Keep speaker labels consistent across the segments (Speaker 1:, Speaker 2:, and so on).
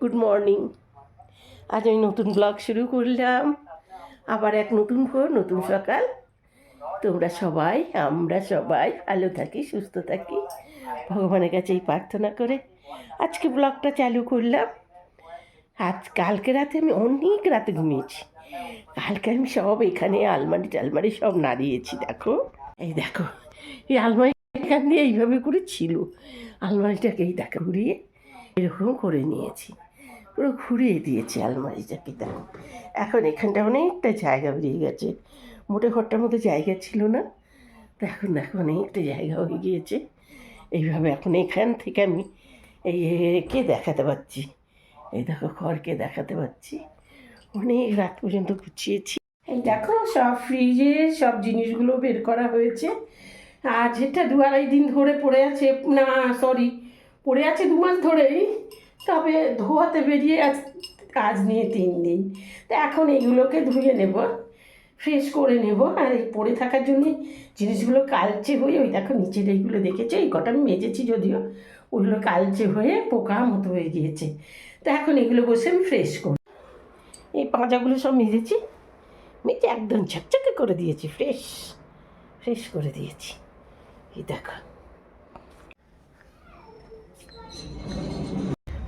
Speaker 1: Good morning. আজ আমি নতুন ব্লগ শুরু করলাম। আবার এক নতুন ভোর, নতুন সকাল। তোমরা সবাই, আমরা সবাই ভালো থাকি, সুস্থ থাকি, ভগবানের কাছে এই প্রার্থনা করে আজকে ব্লগটা চালু করলাম। কালকে রাতে আমি অনেক রাতে ঘুমিয়েছি। কালকে আমি সব এখানে আলমারি টালমারি সব নাড়িয়েছি। দেখো, এই দেখো, এই আলমারি এখান দিয়ে এইভাবে করে ছিল। আলমারিটাকে এই দেখো ঘুরিয়ে এরকম করে নিয়েছি, পুরো ঘুরিয়ে দিয়েছি আলমারিটাকে। দেখো এখন এখানটা অনেকটা জায়গা বেরিয়ে গেছে। মোটে ঘরটার মধ্যে জায়গা ছিল না, তো এখন দেখো অনেকটা জায়গা হয়ে গিয়েছে। এইভাবে এখন এখান থেকে আমি কে দেখাতে পারছি, এই দেখো ঘরকে দেখাতে পারছি। অনেক রাত পর্যন্ত গুছিয়েছি। এই দেখো সব ফ্রিজে সব জিনিসগুলো বের করা হয়েছে। আর যেটা 2-2.5 দিন ধরে পড়ে আছে, না সরি, পড়ে আছে 2 মাস ধরেই, তবে ধোয়াতে বেরিয়ে কাজ নিয়ে 3 দিন। তো এখন এগুলোকে ধুয়ে নেব, ফ্রেশ করে নেব। আর এই পড়ে থাকার জন্য জিনিসগুলো কালচে হয়ে, ওই দেখো নিচের এইগুলো দেখেছো, এই কটা আমি মেজেছি যদিও, ওইগুলো কালচে হয়ে পোকা মতো হয়ে গিয়েছে। তো এখন এগুলো বসে আমি ফ্রেশ করব। এই পাঁজাগুলো সব মেজেছি, মেজে একদম ঝকঝকে করে দিয়েছি, ফ্রেশ ফ্রেশ করে দিয়েছি। এই দেখো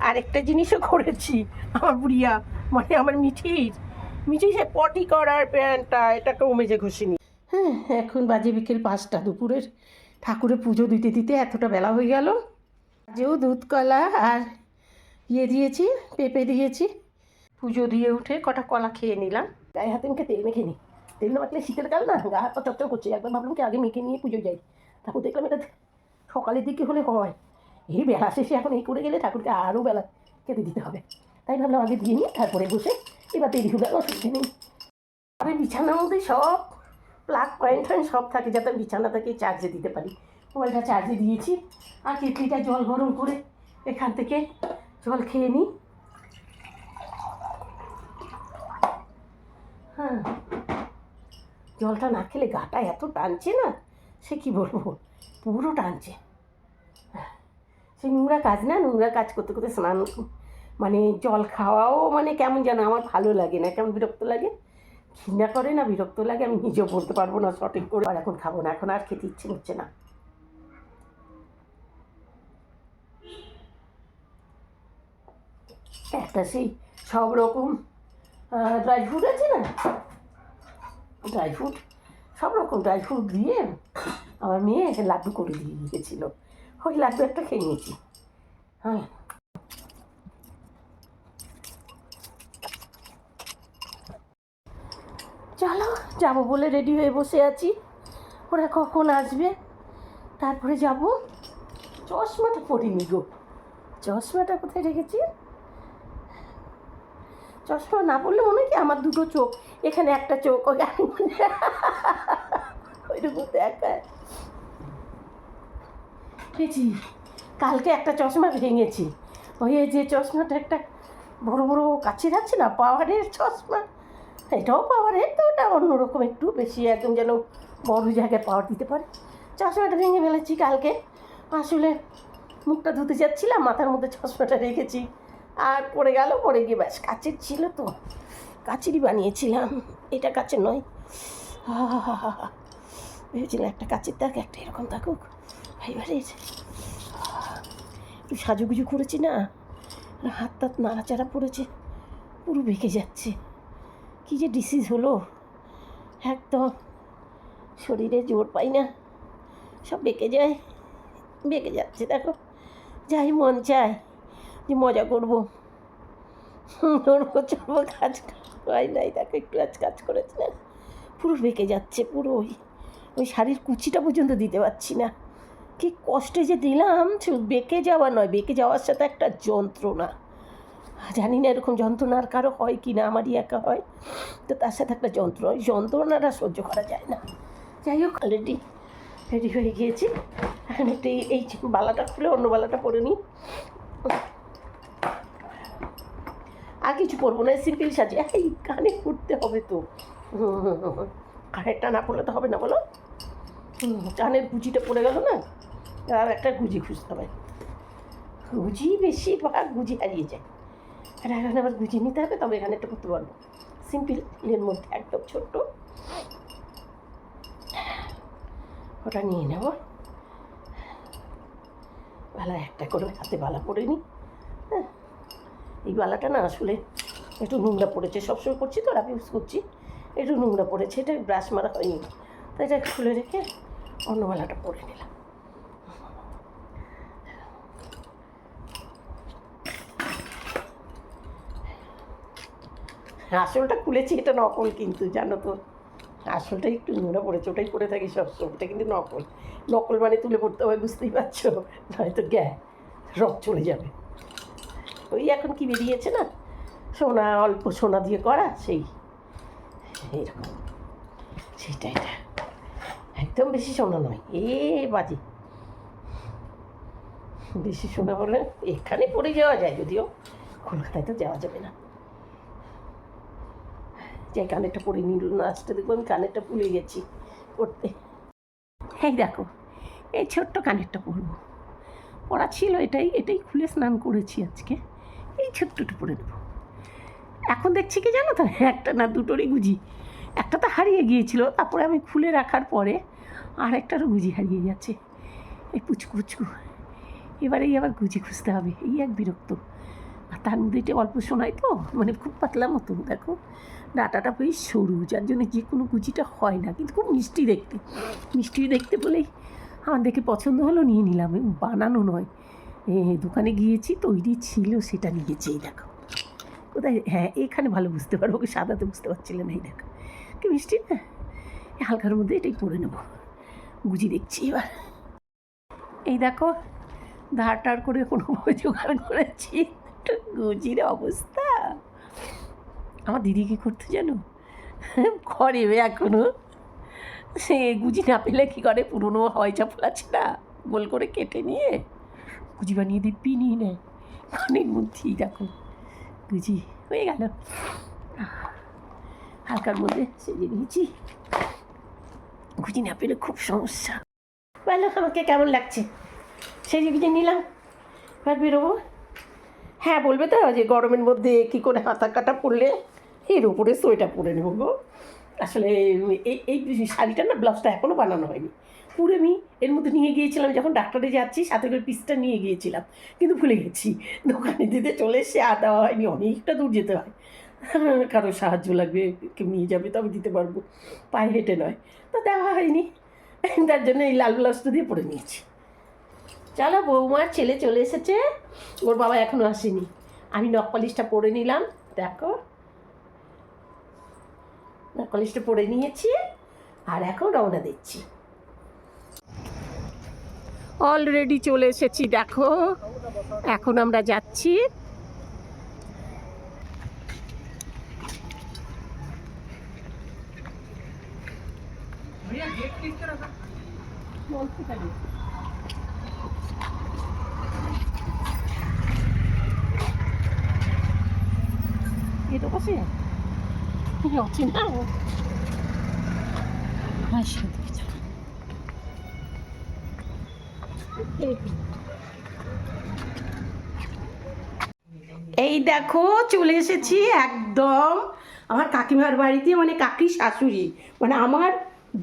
Speaker 1: আরেকটা জিনিসও করেছি, আমার বুড়িয়া মানে আমার মিঠি সে পটি করার প্যান্টটা, এটাকেও মেজে ঘষিনি। হ্যাঁ, এখন বাজে বিকেল 5টা দুপুরের। ঠাকুরের পুজো দিতে দিতে এতটা বেলা হয়ে গেল। আজও দুধ কলা আর দিয়েছি, পেঁপে দিয়েছি। পুজো দিয়ে উঠে কটা কলা খেয়ে নিলাম। গায়ে হাতে মুখে তেল মেখে নিই, তেল না মাখলে শীতের কাল না, গা হাত পা চকচক করছে। একবার ভাবলাম কি আগে মেখে নিয়ে পুজো যাই, ঠাকুর দেখলাম এটা সকালের দিকে হলে হয়, এই বেলা শেষে এখন এই করে গেলে ঠাকুরকে আরও বেলা খেতে দিতে হবে। তাই ভাবলাম আগে দিয়ে নিই, তারপরে বসে এবার দেরি হলে অসুবিধে নেই। আমি বিছানার মধ্যে সব প্লাগ পয়েন্ট সব থাকে, যাতে বিছানাটাকে চার্জে দিতে পারি। মোবাইলটা চার্জে দিয়েছি, আর কেটলিটা জল গরম করে এখান থেকে জল খেয়ে নিই। হ্যাঁ, জলটা না খেলে গাটা এত টানছে না, সে কি বলবো, পুরো টানছে। সে নোংরা কাজ না, নোংরা কাজ করতে করতে স্নান মানে জল খাওয়াও মানে কেমন যেন আমার ভালো লাগে না, কেমন বিরক্ত লাগে, ঘৃণা করে না বিরক্ত লাগে, আমি নিজেও বলতে পারবো না সঠিক করে। আর এখন খাবো না, এখন আর খেতে ইচ্ছে হচ্ছে না। একটা সেই সব রকম ড্রাই ফ্রুট আছে না, ড্রাই ফ্রুট সব রকম ড্রাই ফ্রুট দিয়ে আমার মেয়ে লাড্ডু করে দিয়ে গিয়েছিলো, ওই লাড্ডু একটা খেয়ে নিয়েছি। হ্যাঁ, চলো যাবো বলে রেডি হয়ে বসে আছি, ওরা কখন আসবে তারপরে যাব। চশমাটা পরিনি গো, চশমাটা কোথায় রেখেছি? চশমা না পড়লে মনে হয় কি আমার দুটো চোখ, এখানে একটা চোখ, ওইরকম দেখায়। পেয়েছি, কালকে একটা চশমা ভেঙেছি, ওই যে চশমাটা একটা বড় বড় কাছের আছে না, পাওয়ারের চশমা, এটাও পাওয়ারের, তো ওটা অন্যরকম একটু বেশি, একদম যেন বড় জায়গায় পাওয়ার দিতে পারে। চশমাটা ভেঙে ফেলেছি কালকে, আসলে মুখটা ধুতে যাচ্ছিলাম, মাথার মধ্যে চশমাটা রেখেছি আর পড়ে গেল, পড়ে গিয়ে ব্যাস, কাচের ছিল তো, কাচেরই বানিয়েছিলাম, এটা কাচের নয়। ভেবেছিলাম একটা কাচের থাক, একটা এরকম থাকুক, এবারে একটু সাজুগুজু করেছি না, হাত টাত নাড়াচাড়া পড়েছে, পুরো বেঁকে যাচ্ছে। কী যে ডিসিজ হলো, একদম শরীরে জোর পাই না, সব বেঁকে যায়, বেঁকে যাচ্ছে। দেখো, যাই মন চায় যে মজা করবো, নড়বো চড়বো, কাজ হয় নাই। দেখো একটু আজ কাজ করেছি না, পুরো বেঁকে যাচ্ছে, পুরো ওই শাড়ির কুচিটা পর্যন্ত দিতে পারছি না। কি কষ্টে যে দিলাম, বেঁকে যাওয়া নয়, বেঁকে যাওয়ার সাথে একটা যন্ত্রণা, জানি না এরকম যন্ত্রণার কারো হয় কি না, আমারই একা হয়, তো তার সাথে একটা যন্ত্রণাটা সহ্য করা যায় না। যাই হোক, অলরেডি রেডি হয়ে গিয়েছি, এখন একটু এই বালাটা খুলে অন্য বালাটা পরে নিই, আর কিছু পরবো না, সিম্পল সাজে। এই কানে ফুটতে হবে তো, কানেরটা না পড়লে তো হবে না বলো, কানের গুজিটা পড়ে গেল না, আর একটা গুজি খুঁজতে হবে, গুজি বেশিরভাগ গুজি হারিয়ে যায়, আর এখানে আবার গুছিয়ে নিতে হবে, তবে এখানে একটা করতে পারবো সিম্পল এর মধ্যে একদম ছোট্ট, ওটা নিয়ে নেব। বালা একটা করে হাতে বালা পরে নিই। হ্যাঁ, এই বালাটা না আসলে একটু নোংরা পড়েছে, সবসময় করছি তো রাফ ইউজ করছি, একটু নোংরা পড়েছে, এটা ব্রাশ মারা হয়নি, তাই এটা খুলে রেখে অন্য বালাটা পরে নিলাম। আসলটা খুলেছি, এটা নকল কিন্তু জানো তো, আসলটা একটু নোংরা পড়েছে, ওটাই পরে থাকি সবসময়, ওটা কিন্তু নকল। নকল মানে তুলে পড়তে হবে, বুঝতেই পারছো, নয়তো রক চলে যাবে। ওই এখন কি বেরিয়েছে না, সোনা, অল্প সোনা দিয়ে করা, এইরকম, সেইটা এটা একদম বেশি সোনা নয়, বাজে বেশি সোনা হলে এখানে পড়ে যাওয়া যায়, যদিও কলকাতায় তো যাওয়া যাবে না। যে কানেরটা পরে নিল না, আসতে দেখবো আমি কানেরটা ভুলে গেছি পড়তে। এই দেখো, এই ছোট্ট কানেরটা পরবো, পড়া ছিল, এটাই খুলে স্নান করেছি আজকে, এই ছোট্টটা পরে নেবো। এখন দেখছি কি জানো তো, একটা না দুটোরই গুজি, একটা তো হারিয়ে গিয়েছিল, তারপরে আমি খুলে রাখার পরে আর একটারও গুজি হারিয়ে যাচ্ছে, এই পুচকু পুচকু, এবারেই আবার গুজি খুঁজতে হবে, এই এক বিরক্ত। আর তার মধ্যে এটা অল্প শোনায় তো, মানে খুব পাতলা মতো, দেখো ডাটাটা বেশ সরু, যার জন্য যে কোনো গুজিটা হয় না, কিন্তু খুব মিষ্টি দেখতে বলেই আমার দেখে পছন্দ হলো, নিয়ে নিলাম। বানানো নয়, দোকানে গিয়েছি, তৈরি ছিল, সেটা নিয়েছি। এই দেখো কোথায়, হ্যাঁ এখানে ভালো বুঝতে পারবো, ওকে সাদাতে বুঝতে পারছিলেন। এই দেখো কি মিষ্টি না, হালকার মধ্যে এটাই পরে নেবো, গুজি দেখছি এবার। এই দেখো ধার করে কোনোভাবে জোগাড় করেছি গুজির অবস্থা। আমার দিদি কী করতে জানো, ঘরে এখনও সে গুজি না পেলে কী করে, পুরোনো হয় চাপল আছে না, গোল করে কেটে নিয়ে গুজি বানিয়ে দিব্যি নিয়ে নেয় কানের মধ্যেই। দেখো গুজি হয়ে গেল, হালকার মধ্যে সেজে নিয়েছি। গুজি না পেলে খুব সমস্যা। বলো আমাকে কেমন লাগছে, সেজে গুজে নিলাম, এবার বেরোবো। হ্যাঁ বলবে তো যে গরমের মধ্যে কী করে হাতা কাটা পরলে, এর উপরে সোয়েটার পরে নেবো গো। আসলে এই শাড়িটা না, ব্লাউজটা এখনও বানানো হয়নি, পুরো আমি এর মধ্যে নিয়ে গিয়েছিলাম যখন ডাক্তারে যাচ্ছি, সাথে করে পিসটা নিয়ে গিয়েছিলাম, কিন্তু ভুলে গেছি, দোকানে দিতে চলে এসে আর দেওয়া হয়নি, অনেকটা দূর যেতে হয়, কারো সাহায্য লাগবে, কেউ নিয়ে যাবে তবে দিতে পারবো, পায়ে হেঁটে নয়, তো দেওয়া হয়নি, তার জন্য এই লাল ব্লাউজটা দিয়ে পরে নিয়েছি। চলো, বৌমার ছেলে চলে এসেছে, ওর বাবা এখনও আসেনি, আমি নখ পালিশটা পরে নিলাম, দেখো নখ পালিশটা পরে নিয়েছি, আর এখন রওনা দিচ্ছি। অলরেডি চলে এসেছি, দেখো এখন আমরা যাচ্ছি। Dito kasi আছে না, এই দেখো চলে এসেছি একদম আমার কাকিমার বাড়িতে, মানে কাকি শাশুড়ি, মানে আমার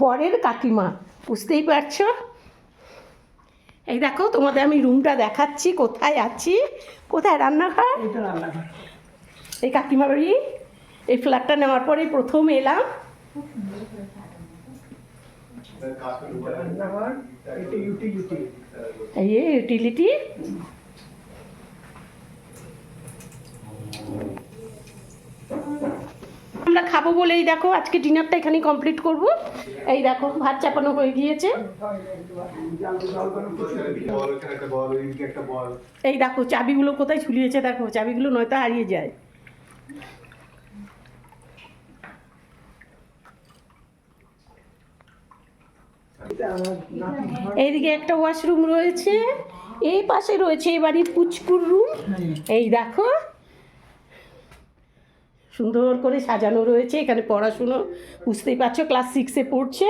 Speaker 1: বরের কাকিমা, বুঝতেই পারছো। এই দেখো তোমাদের আমি রুমটা দেখাচ্ছি, কোথায় আছি, কোথায় রান্নাঘর, এই কাকিমা বাড়ি। এই ফ্ল্যাটটা নেওয়ার পরে প্রথম এলাম, এই ইউটিলিটি। আমরা খাবো বলেই দেখো আজকে ডিনারটা এখানেই কমপ্লিট করব। এই দেখো ভাত চাপানো হয়ে গিয়েছে, এই দেখো চাবিগুলো কোথায় ঝুলিয়েছে, দেখো চাবিগুলো নয়তো হারিয়ে যায়। এইদিকে একটা ওয়াশরুম রয়েছে, এই পাশে রয়েছে এই বাড়ির পুচকুর রুম, এই দেখো সুন্দর করে সাজানো রয়েছে, এখানে পড়াশুনো, বুঝতেই পারছো ক্লাস 6-এ পড়ছে,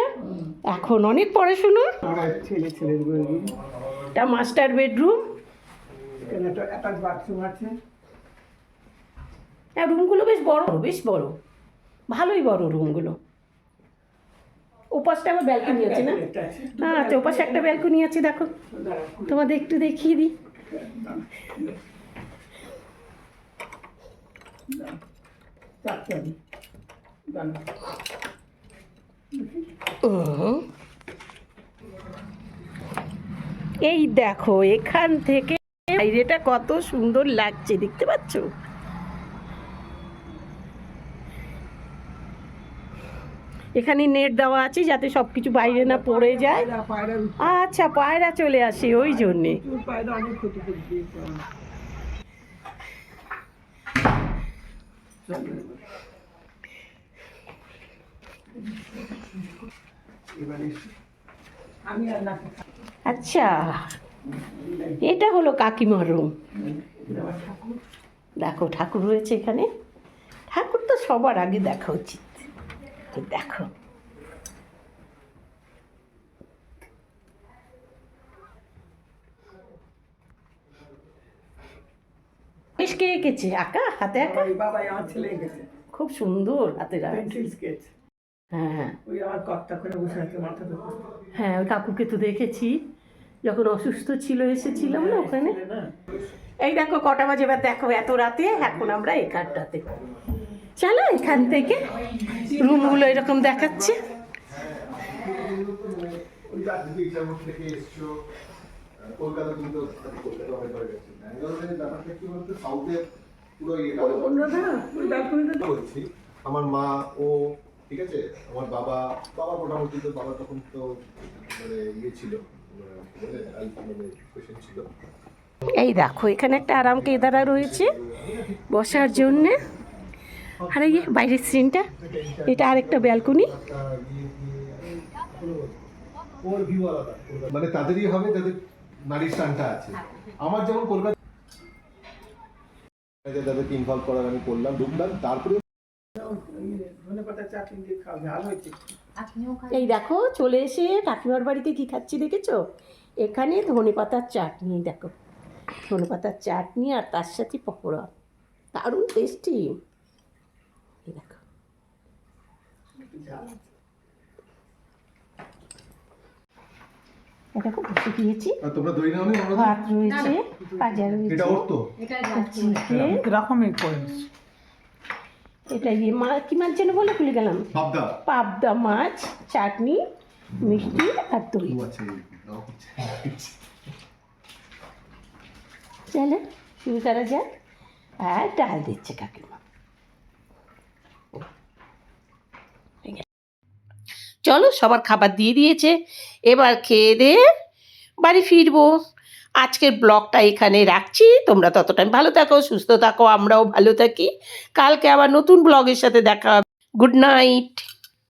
Speaker 1: এখন অনেক পড়াশুনো। এটা মাস্টার বেডরুম, বাথরুম আছে, হ্যাঁ রুমগুলো বেশ বড় ভালোই বড় রুমগুলো। ওপাশটা আবার ব্যালকনি আছে না? আচ্ছা ওপাশে একটা ব্যালকনি আছে, দেখো তোমাদের একটু দেখিয়ে দিই। এই দেখো এখান থেকে বাইরেটা কত সুন্দর লাগছে, দেখতে পাচ্ছ? এখানে নেট দেওয়া আছে যাতে সব কিছু বাইরে না পড়ে যায়। আচ্ছা পায়রা চলে আসে ওই জন্যে। আচ্ছা এটা হলো কাকিমার রুম। দেখো ঠাকুর রয়েছে এখানে। ঠাকুর তো সবার আগে দেখা উচিত। দেখো বেশ কে এঁকেছে? আঁকা হাতে আঁকা?
Speaker 2: বাবা আমার ছেলে এঁকেছে,
Speaker 1: খুব সুন্দর হাতের আঁকা।
Speaker 2: Pencil sketch.
Speaker 1: হ্যাঁ
Speaker 2: ওই আমার কর্তা করে বসে আছে মাথাতে।
Speaker 1: হ্যাঁ ওই কাকুকে তো দেখেছি যখন অসুস্থ ছিল, এসেছিলাম না ওখানে। এই দেখো কটা বাজে, এবার দেখো এত রাতে, এখন আমরা এখানটাতে। চলো এখান থেকে রুমগুলো এরকম দেখাচ্ছে।
Speaker 3: কলকাতা কিন্তু কলকাতা অনেকবার গেছি, ব্যাঙ্গালোরের ব্যাপারটা কি বলতো, সাউথের পুরো ইয়েটা বলছি। আমার মা ও ঠিক আছে, আমার বাবা মোটামুটি, তো বাবা তখন তো মানে ইয়ে ছিল, পেশেন্ট ছিল।
Speaker 1: এই দেখো এখানে একটা আরাম কেদারা রয়েছে বসার জন্যে। আর এই বাইরের সিনটা, এটা আরেকটা ব্যালকনি।
Speaker 3: ওর ভিউ আলাদা, মানে তাদেরই হবে যাদের নারীর টানটা আছে। আমার যেমন কলকাতা তাদেরকে ইনভলভ করার আমি করলাম, ঢুকলাম, তারপরে
Speaker 1: এই দেখো চলে এসে কাকিমার বাড়িতে কি খাচ্ছি দেখেছো? এখানে ধনেপাতার চাটনি, দেখো ধনেপাতার চাটনি আর তার সাথে পকোড়া, দারুণ টেস্টি। এই দেখো দেখো বসে দিয়েছি,
Speaker 3: তোমরা দই নাও নি?
Speaker 1: ভাত রয়েছে, ভাজা রয়েছে,
Speaker 3: এটা ওর তো
Speaker 1: চিকেন,
Speaker 2: রকমের করে
Speaker 1: এটা ইয়ে মাছ, কি মাছ যেন বলে ভুলে গেলাম,
Speaker 3: পাবদা
Speaker 1: পাবদা মাছ, চাটনি, মিষ্টি আর দই। চলো শুরু করা যাক। আর ডাল দিচ্ছে কাকিমা। চলো সবার খাবার দিয়ে দিয়েছে, এবার খেয়ে দিয়ে বাড়ি ফিরবো। আজকের ব্লগটা এখানে রাখছি। তোমরা ততটাই ভালো থাকো, সুস্থ থাকো, আমরাও ভালো থাকি। কালকে আবার নতুন ব্লগের সাথে দেখা হবে। Good night.